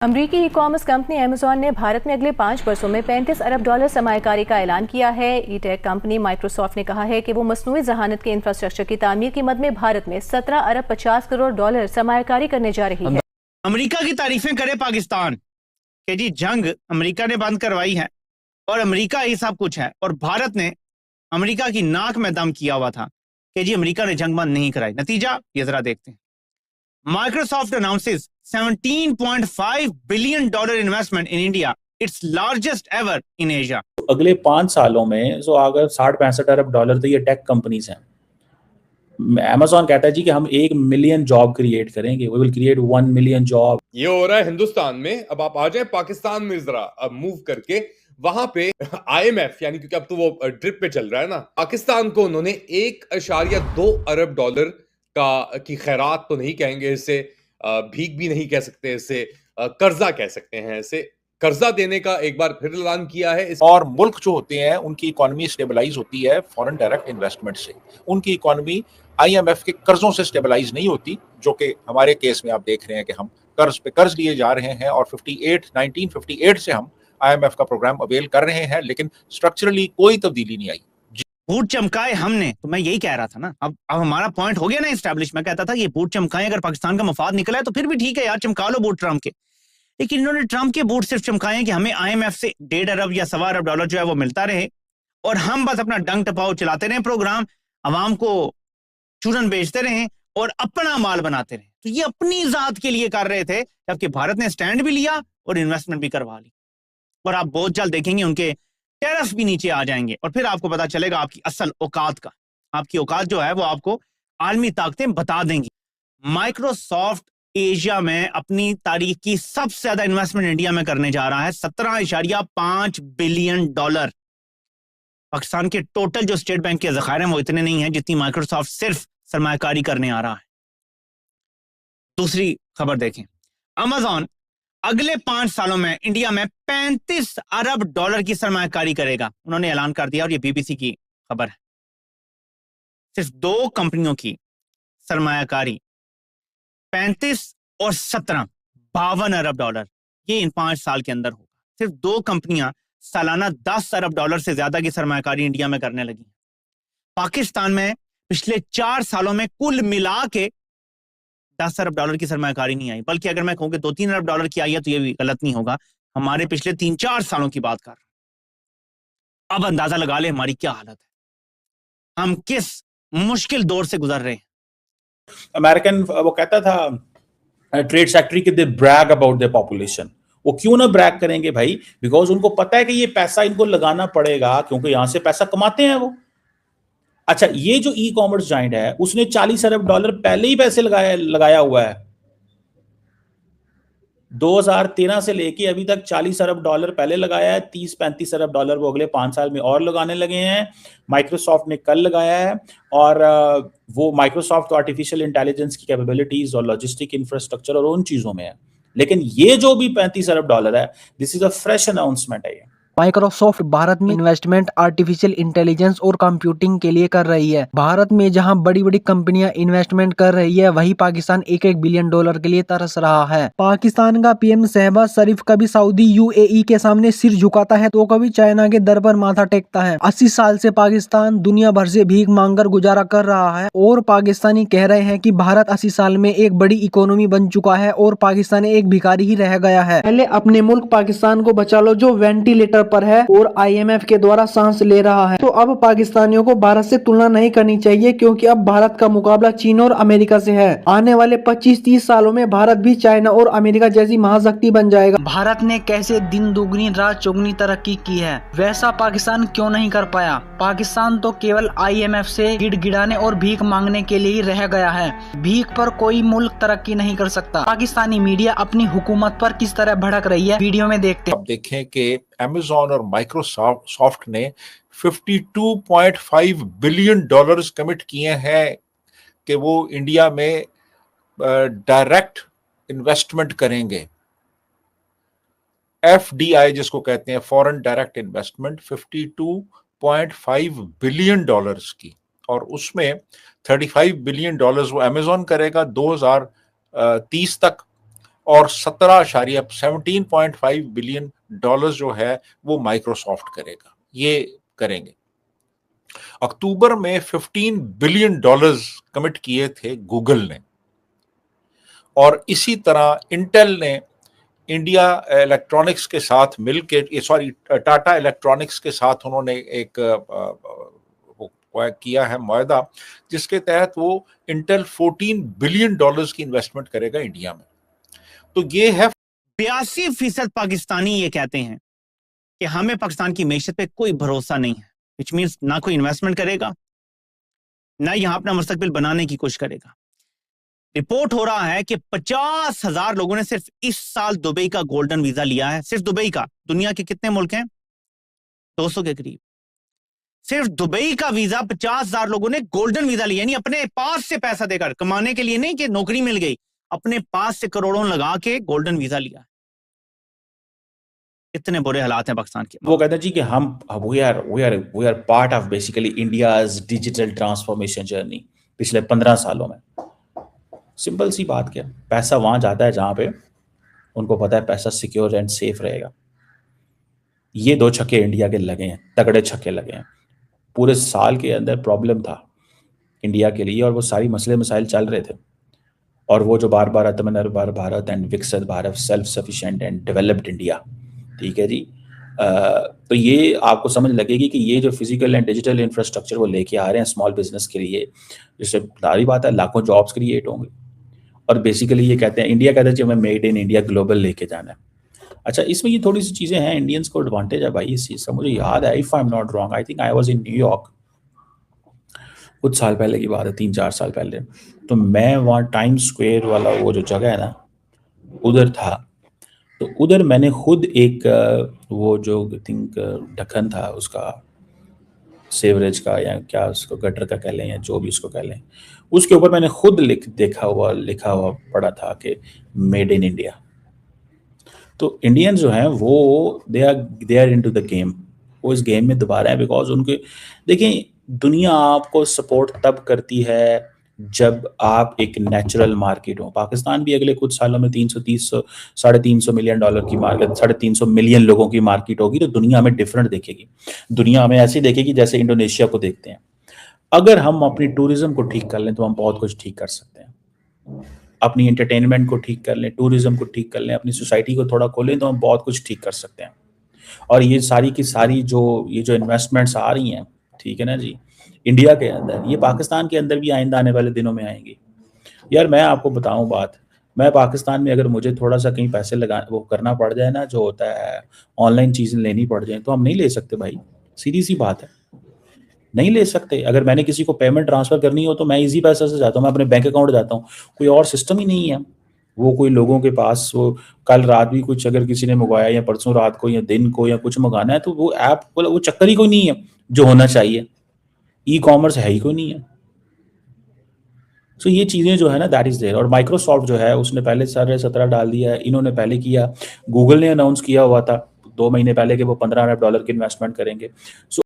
अमरीकी e commerce company Amazon ने भारत में अगले 5 वर्षों में $35 अरब सरमायाकारी का ऐलान किया है। ई टेक कंपनी माइक्रोसॉफ्ट ने कहा है कि वो मसनूई जहानत के इंफ्रास्ट्रक्चर की तामीर की मद में भारत में $17 अरब 50 करोड़ सरमायाकारी करने जा रही है। अमेरिका की तारीफें करे पाकिस्तान कि जी जंग अमेरिका ने बंद करवाई है और अमेरिका ही सब कुछ है, और भारत ने अमेरिका की नाक में दम किया हुआ था कि जी अमेरिका ने जंग बंद नहीं कराई। नतीजा ये जरा देखते हैं। Microsoft announces $17.5 billion investment in India, its largest ever in Asia. अगले 5 सालों में जो अगर 60-65 अरब डॉलर तो ये टेक कंपनीज हैं। Amazon कहता है जी कि हम 1 मिलियन जॉब क्रिएट करेंगे, we will create 1 million job. ये हो रहा है हिंदुस्तान में। अब आप आ जाए पाकिस्तान में जरा अब मूव करके वहां पे IMF यानी क्योंकि अब तो वो ड्रिप पे चल रहा है ना, पाकिस्तान को उन्होंने 1.2 अरब डॉलर की खैरात तो नहीं कहेंगे इसे, भीख भी नहीं कह सकते इसे, कर्जा कह सकते हैं इसे, कर्जा देने का एक बार फिर ऐलान किया है। और मुल्क जो होते हैं उनकी इकोनॉमी स्टेबलाइज होती है फॉरेन डायरेक्ट इन्वेस्टमेंट से, उनकी इकोनॉमी IMF के कर्जों से स्टेबलाइज नहीं होती, जो कि हमारे केस में आप देख रहे हैं कि हम कर्ज पे कर्ज लिए जा रहे हैं और 1958 से हम IMF का प्रोग्राम अवेल कर रहे हैं, लेकिन स्ट्रक्चरली कोई तब्दीली नहीं आई। बूट चमकाए हमने, तो मैं यही कह रहा था ना। अब हमारा पॉइंट हो गया ना एस्टैब्लिश। मैं कहता था कि ये बूट चमकाए, अगर पाकिस्तान का मफाद निकला है तो फिर भी ठीक है यार, चमका लो बूट ट्रम्प के। लेकिन इन्होंने ट्रम्प के बूट सिर्फ चमकाए कि हमें IMF से 1.5 अरब या $1.25 अरब जो है वो मिलता रहे और हम बस अपना डंग टपाओ चलाते रहे, प्रोग्राम अवाम को चूरन बेचते रहे और अपना माल बनाते रहे। तो ये अपनी जात के लिए कर रहे थे, जबकि भारत ने स्टैंड भी लिया और इन्वेस्टमेंट भी करवा ली। और आप बहुत जल्द देखेंगे उनके टैरिफ भी नीचे आ जाएंगे और फिर आपको पता चलेगा आपकी असल औकात का। आपकी औकात जो है वो आपको आलमी ताकतें बता देंगी। माइक्रोसॉफ्ट एशिया में अपनी तारीख की सबसे ज्यादा इन्वेस्टमेंट इंडिया में करने जा रहा है, $17.5 बिलियन। पाकिस्तान के टोटल जो स्टेट बैंक के ज़खायर हैं वो इतने नहीं हैं जितनी माइक्रोसॉफ्ट सिर्फ सरमायाकारी करने आ रहा है। दूसरी खबर देखें, अमेजॉन अगले 5 सालों में इंडिया में $35 अरब की सरमायाकारी करेगा, उन्होंने ऐलान कर दिया। और ये BBC की खबर है। सिर्फ 2 कंपनियों की सरमायाकारी 35 और 17 $52 अरब, ये इन 5 साल के अंदर होगा। सिर्फ 2 कंपनियां सालाना $10 अरब से ज्यादा की सरमायाकारी इंडिया में करने लगी। पाकिस्तान में पिछले 4 सालों में कुल मिला के $10 अरब की सरमायाकारी नहीं आई, बल्कि अगर मैं कहूं कि $2-3 अरब की आई है तो ये भी गलत नहीं होगा। हमारे पिछले 3-4 सालों की बात कर रहे हैं। अब अंदाजा लगा ले हमारी क्या हालत है, हम किस मुश्किल दौर से गुजर रहे हैं। अमेरिकन वो कहता था ट्रेड सेक्रेटरी कि दे ब्रैग अबाउट देयर पॉपुलेशन। वो क्यों ना ब्रैग करेंगे भाई, बिकॉज उनको पता है कि ये पैसा इनको लगाना पड़ेगा, क्योंकि यहां से पैसा कमाते हैं वो। अच्छा, ये जो ई कॉमर्स जाइंट है उसने $40 अरब पहले ही पैसे लगाया हुआ है। 2013 से लेके अभी तक $40 अरब पहले लगाया है, $30-35 अरब वो अगले 5 साल में और लगाने लगे हैं। माइक्रोसॉफ्ट ने कल लगाया है और वो माइक्रोसॉफ्ट आर्टिफिशियल इंटेलिजेंस की कैपेबिलिटीज और लॉजिस्टिक इंफ्रास्ट्रक्चर और उन चीजों में है। लेकिन ये जो भी $35 अरब है, this is a fresh announcement है। माइक्रोसॉफ्ट भारत में इन्वेस्टमेंट आर्टिफिशियल इंटेलिजेंस और कंप्यूटिंग के लिए कर रही है। भारत में जहां बड़ी बड़ी कंपनियां इन्वेस्टमेंट कर रही है, वहीं पाकिस्तान $1-1 बिलियन के लिए तरस रहा है। पाकिस्तान का PM शहबाज शरीफ कभी सऊदी UAE के सामने सिर झुकाता है तो कभी चाइना के दर पर माथा टेकता है। 80 साल से पाकिस्तान दुनिया भर से भीख मांगकर गुजारा कर रहा है और पाकिस्तानी कह रहे हैं कि भारत 80 साल में एक बड़ी इकोनॉमी बन चुका है और पाकिस्तान एक भिखारी ही रह गया है। पहले अपने मुल्क पाकिस्तान को बचा लो जो वेंटिलेटर पर है और IMF के द्वारा सांस ले रहा है। तो अब पाकिस्तानियों को भारत से तुलना नहीं करनी चाहिए, क्योंकि अब भारत का मुकाबला चीन और अमेरिका से है। आने वाले 25-30 सालों में भारत भी चाइना और अमेरिका जैसी महाशक्ति बन जाएगा। भारत ने कैसे दिन दुगनी रात चौगुनी तरक्की की है, वैसा पाकिस्तान क्यों नहीं कर पाया। पाकिस्तान तो केवल IMF से गिड़गिड़ाने और भीख मांगने के लिए ही रह गया है। भीख पर कोई मुल्क तरक्की नहीं कर सकता। पाकिस्तानी मीडिया अपनी हुकूमत पर किस तरह भड़क रही है, वीडियो में देखते हैं। अब देखें कि Amazon और माइक्रोसॉफ्ट ने $52.5 बिलियन कमिट किए हैं कि वो इंडिया में डायरेक्ट इन्वेस्टमेंट करेंगे। FDI जिसको कहते हैं फॉरेन डायरेक्ट इन्वेस्टमेंट, $52.5 बिलियन की, और उसमें $35 बिलियन वो अमेजॉन करेगा 2030 तक और 17.5 बिलियन डॉलर जो है वो माइक्रोसॉफ्ट करेगा, ये करेंगे। अक्टूबर में 15 बिलियन डॉलर्स कमिट किए थे गूगल ने, और इसी तरह इंटेल ने इंडिया इलेक्ट्रॉनिक्स के साथ मिलकर, सॉरी टाटा इलेक्ट्रॉनिक्स के साथ उन्होंने एक किया है मुआहदा, जिसके तहत वो इंटेल 14 बिलियन डॉलर्स की इन्वेस्टमेंट करेगा इंडिया में। तो ये है 82% पाकिस्तानी ये कहते हैं कि हमें पाकिस्तान की मैशत पे कोई भरोसा नहीं है, विच मीन्स ना कोई इन्वेस्टमेंट करेगा, ना यहां अपना मुस्तकबिल बनाने की कोशिश करेगा। रिपोर्ट हो रहा है कि 50,000 लोगों ने सिर्फ इस साल दुबई का गोल्डन वीजा लिया है, सिर्फ दुबई का। दुनिया के कितने मुल्क हैं? 200 के करीब। सिर्फ दुबई का वीजा 50,000 लोगों ने गोल्डन वीजा लिया, यानी अपने पास से पैसा देकर, कमाने के लिए नहीं कि नौकरी मिल गई, अपने पास से करोड़ों लगा के गोल्डन वीजा लिया। इतने बुरे हालात हैं पाकिस्तान के। वो कहते हैं जी कि हम we are part of basically India's digital transformation journey पिछले 15 सालों में। सिंपल सी बात, क्या पैसा वहां जाता है जहां पे उनको पता है पैसा सिक्योर एंड सेफ रहेगा। ये 2 छक्के इंडिया के लगे हैं, तगड़े छक्के लगे हैं। पूरे साल के अंदर प्रॉब्लम था इंडिया के लिए, और वो सारी मसले मसाइल चल रहे थे, और वो जो बार बार आत्मनिर्भर भारत एंड विकसित Bharat, self sufficient and developed India, ठीक है जी। तो ये आपको समझ लगेगी कि ये जो फिजिकल एंड डिजिटल इंफ्रास्ट्रक्चर वो लेके आ रहे हैं स्मॉल बिजनेस के लिए, जिससे सारी बात है लाखों जॉब्स क्रिएट होंगे। और बेसिकली ये कहते हैं, इंडिया कहते हैं कि हमें मेड इन इंडिया ग्लोबल लेके जाना है। अच्छा, इसमें ये थोड़ी सी चीज़ें हैं, इंडियंस को एडवांटेज है भाई इस चीज़ का। मुझे याद है, if I am not wrong, I think I was in New York, कुछ साल पहले की बात है, 3-4 साल पहले। तो मैं वहाँ टाइम स्क्वायर वाला वो जो जगह है ना, उधर था। तो उधर मैंने खुद एक वो जो आई थिंक ढक्कन था उसका, सेवरेज का या क्या उसको गटर का कह लें या जो भी उसको कह लें, उसके ऊपर मैंने खुद लिखा हुआ पढ़ा था कि मेड इन इंडिया। तो इंडियन जो हैं वो they are into the game, वो इस गेम में दोबारा है, बिकॉज उनके देखें, दुनिया आपको सपोर्ट तब करती है जब आप एक नेचुरल मार्केट हो। पाकिस्तान भी अगले कुछ सालों में 300-350 मिलियन डॉलर की मार्केट, 350 मिलियन लोगों की मार्केट होगी, तो दुनिया हमें डिफरेंट देखेगी। दुनिया हमें ऐसे देखेगी जैसे इंडोनेशिया को देखते हैं। अगर हम अपनी टूरिज्म को ठीक कर लें तो हम बहुत कुछ ठीक कर सकते हैं। अपनी एंटरटेनमेंट को ठीक कर लें, टूरिज्म को ठीक कर लें, अपनी सोसाइटी को थोड़ा खोलें तो हम बहुत कुछ ठीक कर सकते हैं। और ये सारी की सारी जो इन्वेस्टमेंट्स आ रही हैं, ठीक है ना जी, इंडिया के अंदर, ये पाकिस्तान के अंदर भी आइंदा आने वाले दिनों में आएंगी। यार मैं आपको बताऊं बात, मैं पाकिस्तान में अगर मुझे थोड़ा सा कहीं पैसे वो करना पड़ जाए ना, जो होता है ऑनलाइन चीज़ें लेनी पड़ जाए, तो हम नहीं ले सकते भाई, सीधी सी बात है, नहीं ले सकते। अगर मैंने किसी को पेमेंट ट्रांसफ़र करनी हो तो मैं इजी पैसा से जाता हूँ, मैं अपने बैंक अकाउंट जाता हूँ, कोई और सिस्टम ही नहीं है। वो कोई लोगों के पास, वो कल रात भी कुछ अगर किसी ने मंगवाया या परसों रात को या दिन को या कुछ मंगाना है, तो वो ऐप वो चक्कर ही कोई नहीं है जो होना चाहिए। ई कॉमर्स है ही कोई नहीं है। सो ये चीज़ें जो है ना, दैट इज़ देयर। और माइक्रोसॉफ्ट जो है उसने पहले 17 डाल दिया है, इन्होंने पहले किया, गूगल ने अनाउंस किया हुआ था 2 महीने पहले कि वो $15 अरब की इन्वेस्टमेंट करेंगे। सो